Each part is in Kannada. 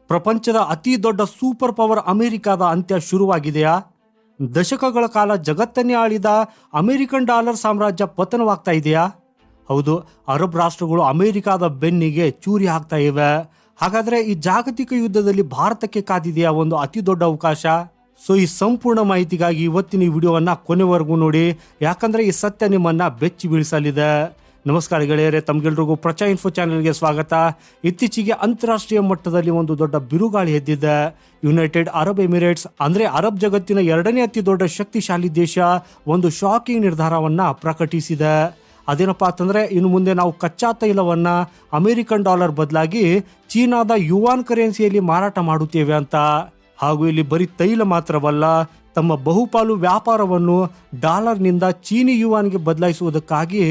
ಪ್ರಪಂಚದ ಅತಿ ದೊಡ್ಡ ಸೂಪರ್ ಪವರ್ ಅಮೆರಿಕಾದ ಅಂತ್ಯ ಶುರುವಾಗಿದೆಯಾ? ದಶಕಗಳ ಕಾಲ ಜಗತ್ತನ್ನೇ ಆಳಿದ ಅಮೆರಿಕನ್ ಡಾಲರ್ ಸಾಮ್ರಾಜ್ಯ ಪತನವಾಗ್ತಾ ಇದೆಯಾ? ಹೌದು, ಅರಬ್ ರಾಷ್ಟ್ರಗಳು ಅಮೆರಿಕಾದ ಬೆನ್ನಿಗೆ ಚೂರಿ ಹಾಕ್ತಾ ಇವೆ. ಹಾಗಾದ್ರೆ ಈ ಜಾಗತಿಕ ಯುದ್ಧದಲ್ಲಿ ಭಾರತಕ್ಕೆ ಕಾದಿದೆಯಾ ಒಂದು ಅತಿ ದೊಡ್ಡ ಅವಕಾಶ? ಸೊ ಈ ಸಂಪೂರ್ಣ ಮಾಹಿತಿಗಾಗಿ ಇವತ್ತಿನ ಈ ವಿಡಿಯೋವನ್ನ ಕೊನೆವರೆಗೂ ನೋಡಿ, ಯಾಕಂದ್ರೆ ಈ ಸತ್ಯ ನಿಮ್ಮನ್ನ ಬೆಚ್ಚಿ ಬೀಳಿಸಲಿದೆ. ನಮಸ್ಕಾರ ಗೆಳೆಯರೇ, ತಮ್ಗೆಲ್ರಿಗೂ ಪ್ರಚಾ ಇನ್ಫೋ ಚಾನೆಲ್ಗೆ ಸ್ವಾಗತ. ಇತ್ತೀಚೆಗೆ ಅಂತಾರಾಷ್ಟ್ರೀಯ ಮಟ್ಟದಲ್ಲಿ ಒಂದು ದೊಡ್ಡ ಬಿರುಗಾಳಿ ಎದ್ದಿದೆ. ಯುನೈಟೆಡ್ ಅರಬ್ ಎಮಿರೇಟ್ಸ್ ಅಂದ್ರೆ ಅರಬ್ ಜಗತ್ತಿನ ಎರಡನೇ ಅತಿ ದೊಡ್ಡ ಶಕ್ತಿಶಾಲಿ ದೇಶ ಒಂದು ಶಾಕಿಂಗ್ ನಿರ್ಧಾರವನ್ನ ಪ್ರಕಟಿಸಿದೆ. ಅದೇನಪ್ಪಾ ಅಂತಂದ್ರೆ, ಇನ್ನು ಮುಂದೆ ನಾವು ಕಚ್ಚಾ ತೈಲವನ್ನ ಅಮೆರಿಕನ್ ಡಾಲರ್ ಬದಲಾಗಿ ಚೀನಾದ ಯುವಾನ್ ಕರೆನ್ಸಿಯಲ್ಲಿ ಮಾರಾಟ ಮಾಡುತ್ತೇವೆ ಅಂತ. ಹಾಗೂ ಇಲ್ಲಿ ಬರೀ ತೈಲ ಮಾತ್ರವಲ್ಲ, ತಮ್ಮ ಬಹುಪಾಲು ವ್ಯಾಪಾರವನ್ನು ಡಾಲರ್ನಿಂದ ಚೀನಿ ಯುವಾನ್ಗೆ ಬದಲಾಯಿಸುವುದಕ್ಕಾಗಿ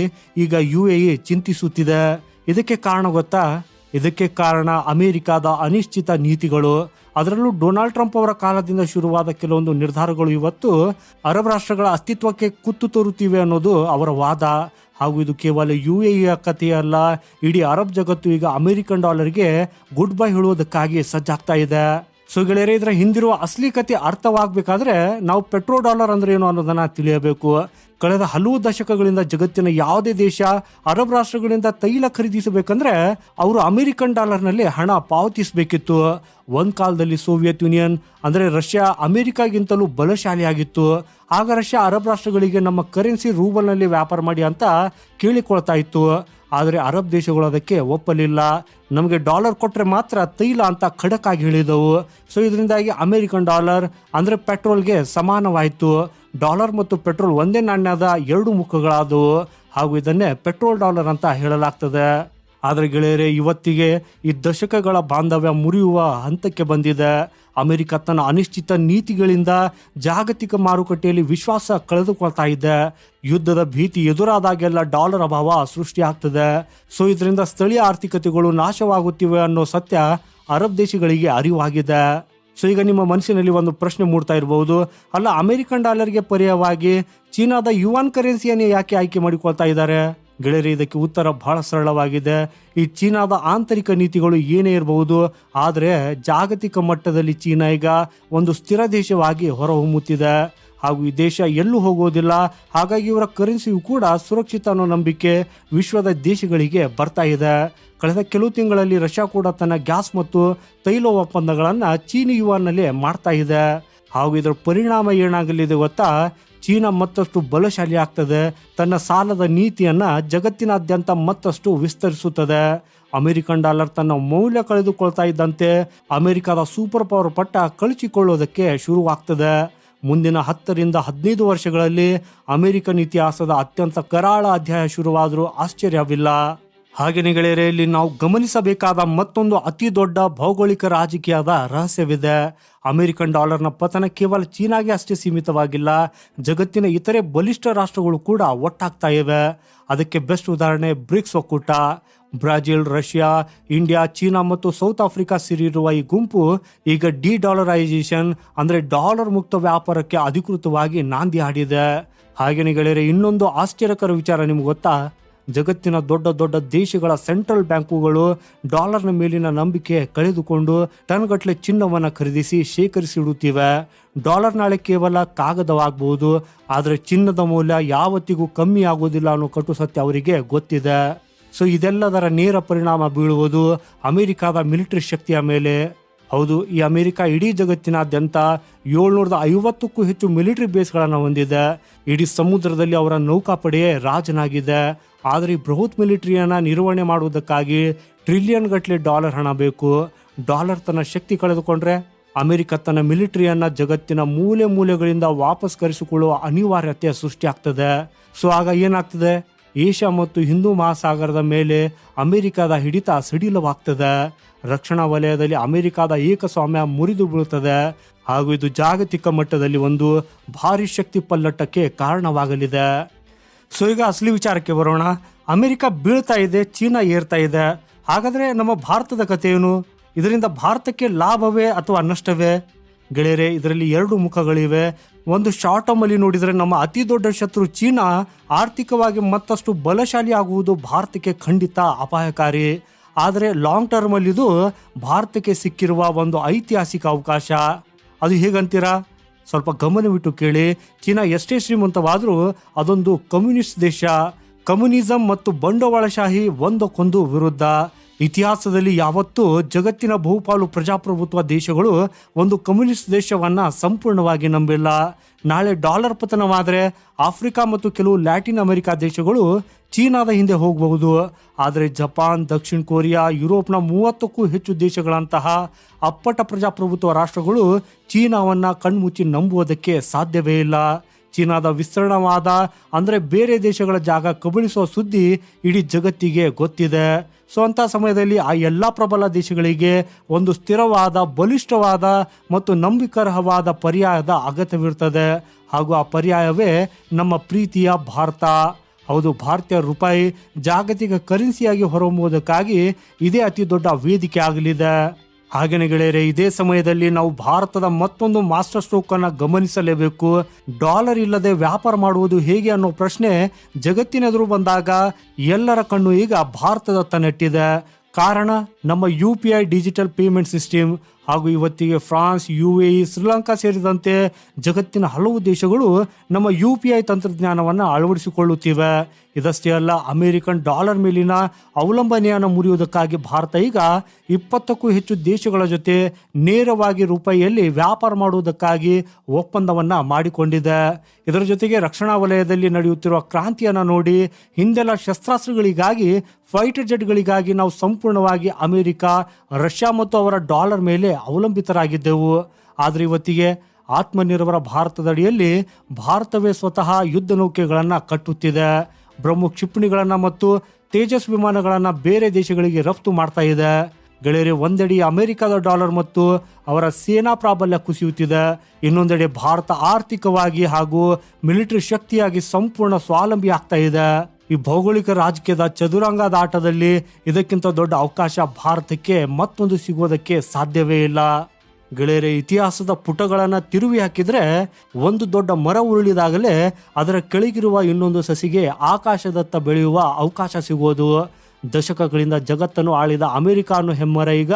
ಈಗ UAE ಚಿಂತಿಸುತ್ತಿದೆ. ಇದಕ್ಕೆ ಕಾರಣ ಗೊತ್ತಾ? ಇದಕ್ಕೆ ಕಾರಣ ಅಮೆರಿಕದ ಅನಿಶ್ಚಿತ ನೀತಿಗಳು. ಅದರಲ್ಲೂ ಡೊನಾಲ್ಡ್ ಟ್ರಂಪ್ ಅವರ ಕಾಲದಿಂದ ಶುರುವಾದ ಕೆಲವೊಂದು ನಿರ್ಧಾರಗಳು ಇವತ್ತು ಅರಬ್ ರಾಷ್ಟ್ರಗಳ ಅಸ್ತಿತ್ವಕ್ಕೆ ಕುತ್ತು ತೋರುತ್ತಿವೆ ಅನ್ನೋದು ಅವರ ವಾದ. ಹಾಗೂ ಇದು ಕೇವಲ UAE ಕಥೆಯಲ್ಲ, ಇಡೀ ಅರಬ್ ಜಗತ್ತು ಈಗ ಅಮೆರಿಕನ್ ಡಾಲರ್ಗೆ ಗುಡ್ ಬೈ ಹೇಳುವುದಕ್ಕಾಗಿ ಸಜ್ಜಾಗ್ತಾ ಇದೆ. ಸೊ ಗೆಳೆಯರೆ, ಇದರ ಹಿಂದಿರುವ ಅಸಲಿ ಕಥೆ ಅರ್ಥವಾಗಬೇಕಾದ್ರೆ ನಾವು ಪೆಟ್ರೋ ಡಾಲರ್ ಅಂದ್ರೆ ಏನು ಅನ್ನೋದನ್ನ ತಿಳಿಯಬೇಕು. ಕಳೆದ ಹಲವು ದಶಕಗಳಿಂದ ಜಗತ್ತಿನ ಯಾವುದೇ ದೇಶ ಅರಬ್ ರಾಷ್ಟ್ರಗಳಿಂದ ತೈಲ ಖರೀದಿಸಬೇಕಂದ್ರೆ ಅವರು ಅಮೆರಿಕನ್ ಡಾಲರ್ನಲ್ಲಿ ಹಣ ಪಾವತಿಸಬೇಕಿತ್ತು. ಒಂದ್ ಕಾಲದಲ್ಲಿ ಸೋವಿಯತ್ ಯೂನಿಯನ್ ಅಂದ್ರೆ ರಷ್ಯಾ ಅಮೆರಿಕಾಗಿಂತಲೂ ಬಲಶಾಲಿಯಾಗಿತ್ತು. ಆಗ ರಷ್ಯಾ ಅರಬ್ ರಾಷ್ಟ್ರಗಳಿಗೆ ನಮ್ಮ ಕರೆನ್ಸಿ ರೂಬಲ್ನಲ್ಲಿ ವ್ಯಾಪಾರ ಮಾಡಿ ಅಂತ ಕೇಳಿಕೊಳ್ತಾ ಇತ್ತು. ಆದರೆ ಅರಬ್ ದೇಶಗಳು ಅದಕ್ಕೆ ಒಪ್ಪಲಿಲ್ಲ. ನಮಗೆ ಡಾಲರ್ ಕೊಟ್ಟರೆ ಮಾತ್ರ ತೈಲ ಅಂತ ಖಡಕ್ ಆಗಿ ಹೇಳಿದವು. ಸೊ ಇದರಿಂದಾಗಿ ಅಮೆರಿಕನ್ ಡಾಲರ್ ಅಂದ್ರೆ ಪೆಟ್ರೋಲ್ಗೆ ಸಮಾನವಾಯಿತು. ಡಾಲರ್ ಮತ್ತು ಪೆಟ್ರೋಲ್ ಒಂದೇ ನಾಣ್ಯದ ಎರಡು ಮುಖಗಳಾದವು. ಹಾಗೂ ಇದನ್ನೇ ಪೆಟ್ರೋಲ್ ಡಾಲರ್ ಅಂತ ಹೇಳಲಾಗ್ತದೆ. ಆದರೆ ಗೆಳೆಯರೆ, ಇವತ್ತಿಗೆ ಈ ದಶಕಗಳ ಬಾಂಧವ್ಯ ಮುರಿಯುವ ಹಂತಕ್ಕೆ ಬಂದಿದೆ. ಅಮೆರಿಕ ತನ್ನ ಅನಿಶ್ಚಿತ ನೀತಿಗಳಿಂದ ಜಾಗತಿಕ ಮಾರುಕಟ್ಟೆಯಲ್ಲಿ ವಿಶ್ವಾಸ ಕಳೆದುಕೊಳ್ತಾ ಇದೆ. ಯುದ್ಧದ ಭೀತಿ ಎದುರಾದಾಗೆಲ್ಲ ಡಾಲರ್ ಅಭಾವ ಸೃಷ್ಟಿಯಾಗ್ತದೆ. ಸೊ ಇದರಿಂದ ಸ್ಥಳೀಯ ಆರ್ಥಿಕತೆಗಳು ನಾಶವಾಗುತ್ತಿವೆ ಅನ್ನೋ ಸತ್ಯ ಅರಬ್ ದೇಶಗಳಿಗೆ ಅರಿವಾಗಿದೆ. ಸೊ ಈಗ ನಿಮ್ಮ ಮನಸ್ಸಿನಲ್ಲಿ ಒಂದು ಪ್ರಶ್ನೆ ಮೂಡ್ತಾ ಇರಬಹುದು, ಅಲ್ಲ ಅಮೆರಿಕನ್ ಡಾಲರ್ಗೆ ಪರ್ಯಾಯವಾಗಿ ಚೀನಾದ ಯುವಾನ್ ಕರೆನ್ಸಿಯನ್ನೇ ಯಾಕೆ ಆಯ್ಕೆ ಮಾಡಿಕೊಳ್ತಾ ಇದ್ದಾರೆ? ಗೆಳೆಯರೆ, ಇದಕ್ಕೆ ಉತ್ತರ ಬಹಳ ಸರಳವಾಗಿದೆ. ಈ ಚೀನಾದ ಆಂತರಿಕ ನೀತಿಗಳು ಏನೇ ಇರಬಹುದು, ಆದರೆ ಜಾಗತಿಕ ಮಟ್ಟದಲ್ಲಿ ಚೀನಾ ಈಗ ಒಂದು ಸ್ಥಿರ ದೇಶವಾಗಿ ಹೊರಹೊಮ್ಮುತ್ತಿದೆ. ಹಾಗೂ ಈ ದೇಶ ಎಲ್ಲೂ ಹೋಗೋದಿಲ್ಲ. ಹಾಗಾಗಿ ಇವರ ಕರೆನ್ಸಿಯು ಕೂಡ ಸುರಕ್ಷಿತ ಅನ್ನೋ ನಂಬಿಕೆ ವಿಶ್ವದ ದೇಶಗಳಿಗೆ ಬರ್ತಾ ಇದೆ. ಕಳೆದ ಕೆಲವು ತಿಂಗಳಲ್ಲಿ ರಷ್ಯಾ ಕೂಡ ತನ್ನ ಗ್ಯಾಸ್ ಮತ್ತು ತೈಲ ಒಪ್ಪಂದಗಳನ್ನು ಚೀನಿ ಯುವಾನ್ನಲ್ಲಿ ಮಾಡ್ತಾ ಇದೆ. ಹಾಗೂ ಇದರ ಪರಿಣಾಮ ಏನಾಗಲಿದೆ ಗೊತ್ತಾ? ಚೀನಾ ಮತ್ತಷ್ಟು ಬಲಶಾಲಿ ಆಗ್ತದೆ. ತನ್ನ ಸಾಲದ ನೀತಿಯನ್ನ ಜಗತ್ತಿನಾದ್ಯಂತ ಮತ್ತಷ್ಟು ವಿಸ್ತರಿಸುತ್ತದೆ. ಅಮೆರಿಕನ್ ಡಾಲರ್ ತನ್ನ ಮೌಲ್ಯ ಕಳೆದುಕೊಳ್ತಾ ಇದ್ದಂತೆ ಅಮೆರಿಕದ ಸೂಪರ್ ಪವರ್ ಪಟ್ಟ ಕಳಚಿಕೊಳ್ಳೋದಕ್ಕೆ ಶುರುವಾಗ್ತದೆ. ಮುಂದಿನ 10 ರಿಂದ 15 ವರ್ಷಗಳಲ್ಲಿ ಅಮೆರಿಕನ್ ಇತಿಹಾಸದ ಅತ್ಯಂತ ಕರಾಳ ಅಧ್ಯಾಯ ಶುರುವಾದರೂ ಆಶ್ಚರ್ಯವಿಲ್ಲ. ಹಾಗೆಯೇ ಗೆಳೆಯರೆ, ಇಲ್ಲಿ ನಾವು ಗಮನಿಸಬೇಕಾದ ಮತ್ತೊಂದು ಅತಿ ದೊಡ್ಡ ಭೌಗೋಳಿಕ ರಾಜಕೀಯದ ರಹಸ್ಯವಿದೆ. ಅಮೆರಿಕನ್ ಡಾಲರ್ನ ಪತನ ಕೇವಲ ಚೀನಾಗೆ ಅಷ್ಟೇ ಸೀಮಿತವಾಗಿಲ್ಲ, ಜಗತ್ತಿನ ಇತರೆ ಬಲಿಷ್ಠ ರಾಷ್ಟ್ರಗಳು ಕೂಡ ಒಟ್ಟಾಗ್ತಾ ಇವೆ. ಅದಕ್ಕೆ ಬೆಸ್ಟ್ ಉದಾಹರಣೆ ಬ್ರಿಕ್ಸ್ ಒಕ್ಕೂಟ. ಬ್ರಾಜಿಲ್, ರಷ್ಯಾ, ಇಂಡಿಯಾ, ಚೀನಾ ಮತ್ತು ಸೌತ್ ಆಫ್ರಿಕಾ ಸೇರಿರುವ ಈ ಗುಂಪು ಈಗ ಡಿ-ಡಾಲರೈಸೇಷನ್ ಅಂದ್ರೆ ಡಾಲರ್ ಮುಕ್ತ ವ್ಯಾಪಾರಕ್ಕೆ ಅಧಿಕೃತವಾಗಿ ನಾಂದಿ ಹಾಡಿದೆ. ಹಾಗೆಯೇ ಗೆಳೆಯರೆ, ಇನ್ನೊಂದು ಆಶ್ಚರ್ಯಕರ ವಿಚಾರ ನಿಮ್ಗೆ ಗೊತ್ತಾ? ಜಗತ್ತಿನ ದೊಡ್ಡ ದೊಡ್ಡ ದೇಶಗಳ ಸೆಂಟ್ರಲ್ ಬ್ಯಾಂಕುಗಳು ಡಾಲರ್ನ ಮೇಲಿನ ನಂಬಿಕೆ ಕಳೆದುಕೊಂಡು ಟನ್ಗಟ್ಟಲೆ ಚಿನ್ನವನ್ನು ಖರೀದಿಸಿ ಶೇಖರಿಸಿಡುತ್ತಿವೆ. ಡಾಲರ್ ನಾಳೆ ಕೇವಲ ಕಾಗದವಾಗಬಹುದು, ಆದರೆ ಚಿನ್ನದ ಮೌಲ್ಯ ಯಾವತ್ತಿಗೂ ಕಮ್ಮಿ ಆಗೋದಿಲ್ಲ ಅನ್ನೋ ಕಟು ಸತ್ಯ ಅವರಿಗೆ ಗೊತ್ತಿದೆ. ಸೊ ಇದೆಲ್ಲದರ ನೇರ ಪರಿಣಾಮ ಬೀಳುವುದು ಅಮೆರಿಕದ ಮಿಲಿಟರಿ ಶಕ್ತಿಯ ಮೇಲೆ. ಹೌದು, ಈ ಅಮೆರಿಕ ಇಡೀ ಜಗತ್ತಿನಾದ್ಯಂತ 750ಕ್ಕೂ ಹೆಚ್ಚು ಮಿಲಿಟರಿ ಬೇಸ್ಗಳನ್ನು ಹೊಂದಿದೆ. ಇಡೀ ಸಮುದ್ರದಲ್ಲಿ ಅವರ ನೌಕಾಪಡೆಯೇ ರಾಜನಾಗಿದೆ. ಆದರೆ ಈ ಬೃಹತ್ ಮಿಲಿಟರಿಯನ್ನ ನಿರ್ವಹಣೆ ಮಾಡುವುದಕ್ಕಾಗಿ ಟ್ರಿಲಿಯನ್ ಗಟ್ಟಲೆ ಡಾಲರ್ ಹಣ ಬೇಕು. ಡಾಲರ್ ತನ್ನ ಶಕ್ತಿ ಕಳೆದುಕೊಂಡ್ರೆ ಅಮೆರಿಕ ತನ್ನ ಮಿಲಿಟರಿಯನ್ನ ಜಗತ್ತಿನ ಮೂಲೆ ಮೂಲೆಗಳಿಂದ ವಾಪಸ್ ಕರೆಸಿಕೊಳ್ಳುವ ಅನಿವಾರ್ಯತೆ ಸೃಷ್ಟಿಯಾಗ್ತದೆ. ಸೊ ಆಗ ಏನಾಗ್ತದೆ? ಏಷ್ಯಾ ಮತ್ತು ಹಿಂದೂ ಮಹಾಸಾಗರದ ಮೇಲೆ ಅಮೆರಿಕದ ಹಿಡಿತ ಸಡಿಲವಾಗ್ತದೆ. ರಕ್ಷಣಾ ವಲಯದಲ್ಲಿ ಅಮೆರಿಕದ ಏಕಸ್ವಾಮ್ಯ ಮುರಿದು ಬೀಳುತ್ತದೆ. ಹಾಗೂ ಇದು ಜಾಗತಿಕ ಮಟ್ಟದಲ್ಲಿ ಒಂದು ಭಾರಿ ಶಕ್ತಿ ಪಲ್ಲಟಕ್ಕೆ ಕಾರಣವಾಗಲಿದೆ. ಸೊ ಈಗ ಅಸಲಿ ವಿಚಾರಕ್ಕೆ ಬರೋಣ. ಅಮೆರಿಕ ಬೀಳ್ತಾ ಇದೆ, ಚೀನಾ ಏರ್ತಾ ಇದೆ. ಹಾಗಾದ್ರೆ ನಮ್ಮ ಭಾರತದ ಕಥೆ ಏನು? ಇದರಿಂದ ಭಾರತಕ್ಕೆ ಲಾಭವೇ ಅಥವಾ ನಷ್ಟವೇ? ಗೆಳೆಯರೆ, ಇದರಲ್ಲಿ 2 ಮುಖಗಳಿವೆ. ಒಂದು ಶಾರ್ಟ್ ಟರ್ಮ್ ಅಲ್ಲಿ ನೋಡಿದರೆ ನಮ್ಮ ಅತಿ ದೊಡ್ಡ ಶತ್ರು ಚೀನಾ ಆರ್ಥಿಕವಾಗಿ ಮತ್ತಷ್ಟು ಬಲಶಾಲಿ ಆಗುವುದು ಭಾರತಕ್ಕೆ ಖಂಡಿತ ಅಪಾಯಕಾರಿ. ಆದರೆ ಲಾಂಗ್ ಟರ್ಮಲ್ಲಿ ಇದು ಭಾರತಕ್ಕೆ ಸಿಕ್ಕಿರುವ ಒಂದು ಐತಿಹಾಸಿಕ ಅವಕಾಶ. ಅದು ಹೇಗಂತೀರಾ? ಸ್ವಲ್ಪ ಗಮನವಿಟ್ಟು ಕೇಳಿ. ಚೀನಾ ಎಷ್ಟೇ ಶ್ರೀಮಂತವಾದರೂ ಅದೊಂದು ಕಮ್ಯುನಿಸ್ಟ್ ದೇಶ. ಕಮ್ಯುನಿಸಂ ಮತ್ತು ಬಂಡವಾಳಶಾಹಿ ಒಂದಕ್ಕೊಂದು ವಿರುದ್ಧ. ಇತಿಹಾಸದಲ್ಲಿ ಯಾವತ್ತೂ ಜಗತ್ತಿನ ಬಹುಪಾಲು ಪ್ರಜಾಪ್ರಭುತ್ವ ದೇಶಗಳು ಒಂದು ಕಮ್ಯುನಿಸ್ಟ್ ದೇಶವನ್ನ ಸಂಪೂರ್ಣವಾಗಿ ನಂಬಿಲ್ಲ. ನಾಳೆ ಡಾಲರ್ ಪತನವಾದರೆ ಆಫ್ರಿಕಾ ಮತ್ತು ಕೆಲವು ಲ್ಯಾಟಿನ್ ಅಮೆರಿಕಾ ದೇಶಗಳು ಚೀನಾದ ಹಿಂದೆ ಹೋಗಬಹುದು. ಆದರೆ ಜಪಾನ್, ದಕ್ಷಿಣ ಕೊರಿಯಾ, ಯುರೋಪ್ನ 30ಕ್ಕೂ ಹೆಚ್ಚು ದೇಶಗಳಂತಹ ಅಪ್ಪಟ ಪ್ರಜಾಪ್ರಭುತ್ವ ರಾಷ್ಟ್ರಗಳು ಚೀನಾವನ್ನ ಕಣ್ಮುಚ್ಚಿ ನಂಬುವುದಕ್ಕೆ ಸಾಧ್ಯವೇ ಇಲ್ಲ. ಚೀನಾದ ವಿಸ್ತರಣವಾದ ಅಂದರೆ ಬೇರೆ ದೇಶಗಳ ಜಾಗ ಕಬಳಿಸುವ ಸುದ್ದಿ ಇಡೀ ಜಗತ್ತಿಗೆ ಗೊತ್ತಿದೆ. ಸೊ ಅಂಥ ಸಮಯದಲ್ಲಿ ಆ ಎಲ್ಲ ಪ್ರಬಲ ದೇಶಗಳಿಗೆ ಒಂದು ಸ್ಥಿರವಾದ, ಬಲಿಷ್ಠವಾದ ಮತ್ತು ನಂಬಿಕಾರ್ಹವಾದ ಪರ್ಯಾಯದ ಅಗತ್ಯವಿರ್ತದೆ. ಹಾಗೂ ಆ ಪರ್ಯಾಯವೇ ನಮ್ಮ ಪ್ರೀತಿಯ ಭಾರತ. ಹೌದು, ಭಾರತೀಯ ರೂಪಾಯಿ ಜಾಗತಿಕ ಕರೆನ್ಸಿಯಾಗಿ ಹೊರಹೊಮ್ಮುವುದಕ್ಕಾಗಿ ಇದೇ ಅತಿ ದೊಡ್ಡ ವೇದಿಕೆ ಆಗಲಿದೆ. ಹಾಗೆಯೇ ಗೆಳೆಯರೆ, ಇದೇ ಸಮಯದಲ್ಲಿ ನಾವು ಭಾರತದ ಮತ್ತೊಂದು ಮಾಸ್ಟರ್ ಸ್ಟ್ರೋಕ್ ಅನ್ನು ಗಮನಿಸಲೇಬೇಕು. ಡಾಲರ್ ಇಲ್ಲದೆ ವ್ಯಾಪಾರ ಮಾಡುವುದು ಹೇಗೆ ಅನ್ನೋ ಪ್ರಶ್ನೆ ಜಗತ್ತಿನೆದುರು ಬಂದಾಗ ಎಲ್ಲರ ಕಣ್ಣು ಈಗ ಭಾರತದತ್ತ ನೆಟ್ಟಿದೆ. ಕಾರಣ ನಮ್ಮ UPI ಡಿಜಿಟಲ್ ಪೇಮೆಂಟ್ ಸಿಸ್ಟಮ್. ಹಾಗೂ ಇವತ್ತಿಗೆ ಫ್ರಾನ್ಸ್, UAE, ಶ್ರೀಲಂಕಾ ಸೇರಿದಂತೆ ಜಗತ್ತಿನ ಹಲವು ದೇಶಗಳು ನಮ್ಮ UPI ತಂತ್ರಜ್ಞಾನವನ್ನು ಅಳವಡಿಸಿಕೊಳ್ಳುತ್ತಿವೆ. ಇದಷ್ಟೇ ಅಲ್ಲ, ಅಮೆರಿಕನ್ ಡಾಲರ್ ಮೇಲಿನ ಅವಲಂಬನೆಯನ್ನು ಮುರಿಯುವುದಕ್ಕಾಗಿ ಭಾರತ ಈಗ 20ಕ್ಕೂ ಹೆಚ್ಚು ದೇಶಗಳ ಜೊತೆ ನೇರವಾಗಿ ರೂಪಾಯಿಯಲ್ಲಿ ವ್ಯಾಪಾರ ಮಾಡುವುದಕ್ಕಾಗಿ ಒಪ್ಪಂದವನ್ನು ಮಾಡಿಕೊಂಡಿದೆ. ಇದರ ಜೊತೆಗೆ ರಕ್ಷಣಾ ವಲಯದಲ್ಲಿ ನಡೆಯುತ್ತಿರುವ ಕ್ರಾಂತಿಯನ್ನು ನೋಡಿ, ಹಿಂದೆಲ್ಲ ಶಸ್ತ್ರಾಸ್ತ್ರಗಳಿಗಾಗಿ, ಫೈಟರ್ ಜೆಟ್ಗಳಿಗಾಗಿ ನಾವು ಸಂಪೂರ್ಣವಾಗಿ ಅಮೆರಿಕ, ರಷ್ಯಾ ಮತ್ತು ಅವರ ಡಾಲರ್ ಮೇಲೆ ಅವಲಂಬಿತರಾಗಿದ್ದೆವು. ಆದರೆ ಇವತ್ತಿಗೆ ಆತ್ಮನಿರ್ಭರ ಭಾರತದಡಿಯಲ್ಲಿ ಭಾರತವೇ ಸ್ವತಃ ಯುದ್ಧ ನೌಕೆಗಳನ್ನು ಕಟ್ಟುತ್ತಿದೆ. ಬ್ರಹ್ಮ ಕ್ಷಿಪಣಿಗಳನ್ನು ಮತ್ತು ತೇಜಸ್ ವಿಮಾನಗಳನ್ನು ಬೇರೆ ದೇಶಗಳಿಗೆ ರಫ್ತು ಮಾಡ್ತಾ ಇದೆ. ಗೆಳೆಯರೆ, ಒಂದೆಡೆ ಅಮೆರಿಕದ ಡಾಲರ್ ಮತ್ತು ಅವರ ಸೇನಾ ಪ್ರಾಬಲ್ಯ ಕುಸಿಯುತ್ತಿದೆ. ಇನ್ನೊಂದೆಡೆ ಭಾರತ ಆರ್ಥಿಕವಾಗಿ ಹಾಗೂ ಮಿಲಿಟರಿ ಶಕ್ತಿಯಾಗಿ ಸಂಪೂರ್ಣ ಸ್ವಾವಲಂಬಿ ಆಗ್ತಾ ಇದೆ. ಈ ಭೌಗೋಳಿಕ ರಾಜಕೀಯದ ಚದುರಂಗದ ಆಟದಲ್ಲಿ ಇದಕ್ಕಿಂತ ದೊಡ್ಡ ಅವಕಾಶ ಭಾರತಕ್ಕೆ ಮತ್ತೊಂದು ಸಿಗೋದಕ್ಕೆ ಸಾಧ್ಯವೇ ಇಲ್ಲ. ಗೆಳೆಯರೆ, ಇತಿಹಾಸದ ಪುಟಗಳನ್ನು ತಿರುವಿ ಹಾಕಿದ್ರೆ ಒಂದು ದೊಡ್ಡ ಮರ ಉರುಳಿದಾಗಲೇ ಅದರ ಕೆಳಗಿರುವ ಇನ್ನೊಂದು ಸಸಿಗೆ ಆಕಾಶದತ್ತ ಬೆಳೆಯುವ ಅವಕಾಶ ಸಿಗೋದು. ದಶಕಗಳಿಂದ ಜಗತ್ತನ್ನು ಆಳಿದ ಅಮೆರಿಕ ಅನ್ನೋ ಹೆಮ್ಮರ ಈಗ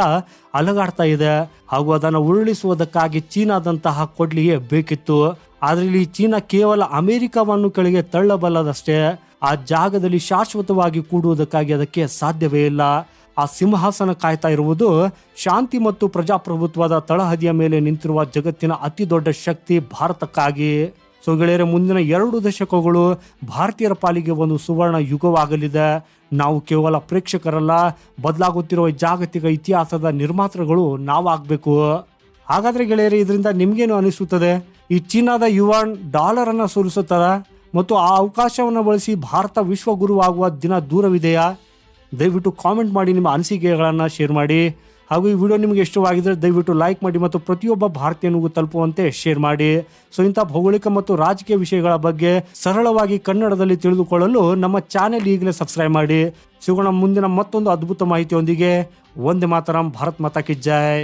ಅಲಗಾಡ್ತಾ ಇದೆ. ಹಾಗೂ ಅದನ್ನು ಉರುಳಿಸುವುದಕ್ಕಾಗಿ ಚೀನಾದಂತಹ ಕೊಡ್ಲಿಗೆ ಬೇಕಿತ್ತು. ಆದರೆ ಇಲ್ಲಿ ಚೀನಾ ಕೇವಲ ಅಮೆರಿಕವನ್ನು ಕೆಳಗೆ ತಳ್ಳಬಲ್ಲದಷ್ಟೇ. ಆ ಜಾಗದಲ್ಲಿ ಶಾಶ್ವತವಾಗಿ ಕೂಡುವುದಕ್ಕಾಗಿ ಅದಕ್ಕೆ ಸಾಧ್ಯವೇ ಇಲ್ಲ. ಆ ಸಿಂಹಾಸನ ಕಾಯ್ತಾ ಇರುವುದು ಶಾಂತಿ ಮತ್ತು ಪ್ರಜಾಪ್ರಭುತ್ವದ ತಳಹದಿಯ ಮೇಲೆ ನಿಂತಿರುವ ಜಗತ್ತಿನ ಅತಿ ದೊಡ್ಡ ಶಕ್ತಿ ಭಾರತಕ್ಕಾಗಿ. ಸೊ ಗೆಳೆಯರೆ, ಮುಂದಿನ 2 ದಶಕಗಳು ಭಾರತೀಯರ ಪಾಲಿಗೆ ಒಂದು ಸುವರ್ಣ ಯುಗವಾಗಲಿದೆ. ನಾವು ಕೇವಲ ಪ್ರೇಕ್ಷಕರಲ್ಲ, ಬದಲಾಗುತ್ತಿರುವ ಜಾಗತಿಕ ಇತಿಹಾಸದ ನಿರ್ಮಾತೃಗಳು ನಾವಾಗಬೇಕು. ಹಾಗಾದ್ರೆ ಗೆಳೆಯರೆ, ಇದರಿಂದ ನಿಮ್ಗೇನು ಅನಿಸುತ್ತದೆ? ಈ ಚೀನಾದ ಯುವಾನ್ ಡಾಲರ್ ಅನ್ನು ಸೋಲಿಸುತ್ತದ ಮತ್ತು ಆ ಅವಕಾಶವನ್ನು ಬಳಸಿ ಭಾರತ ವಿಶ್ವಗುರು ಆಗುವ ದಿನ ದೂರವಿದೆಯಾ? ದಯವಿಟ್ಟು ಕಾಮೆಂಟ್ ಮಾಡಿ, ನಿಮ್ಮ ಅನಿಸಿಕೆಗಳನ್ನು ಶೇರ್ ಮಾಡಿ. ಹಾಗೂ ಈ ವಿಡಿಯೋ ನಿಮಗೆ ಇಷ್ಟವಾಗಿದ್ದರೆ ದಯವಿಟ್ಟು ಲೈಕ್ ಮಾಡಿ ಮತ್ತು ಪ್ರತಿಯೊಬ್ಬ ಭಾರತೀಯನಿಗೂ ತಲುಪುವಂತೆ ಶೇರ್ ಮಾಡಿ. ಸೊ ಇಂಥ ಭೌಗೋಳಿಕ ಮತ್ತು ರಾಜಕೀಯ ವಿಷಯಗಳ ಬಗ್ಗೆ ಸರಳವಾಗಿ ಕನ್ನಡದಲ್ಲಿ ತಿಳಿದುಕೊಳ್ಳಲು ನಮ್ಮ ಚಾನೆಲ್ ಈಗಲೇ ಸಬ್ಸ್ಕ್ರೈಬ್ ಮಾಡಿ. ಸಿಗೋಣ ಮುಂದಿನ ಮತ್ತೊಂದು ಅದ್ಭುತ ಮಾಹಿತಿಯೊಂದಿಗೆ. ವಂದೇ ಮಾತರಂ. ಭಾರತ್ ಮಾತಾ ಕಿ ಜೈ.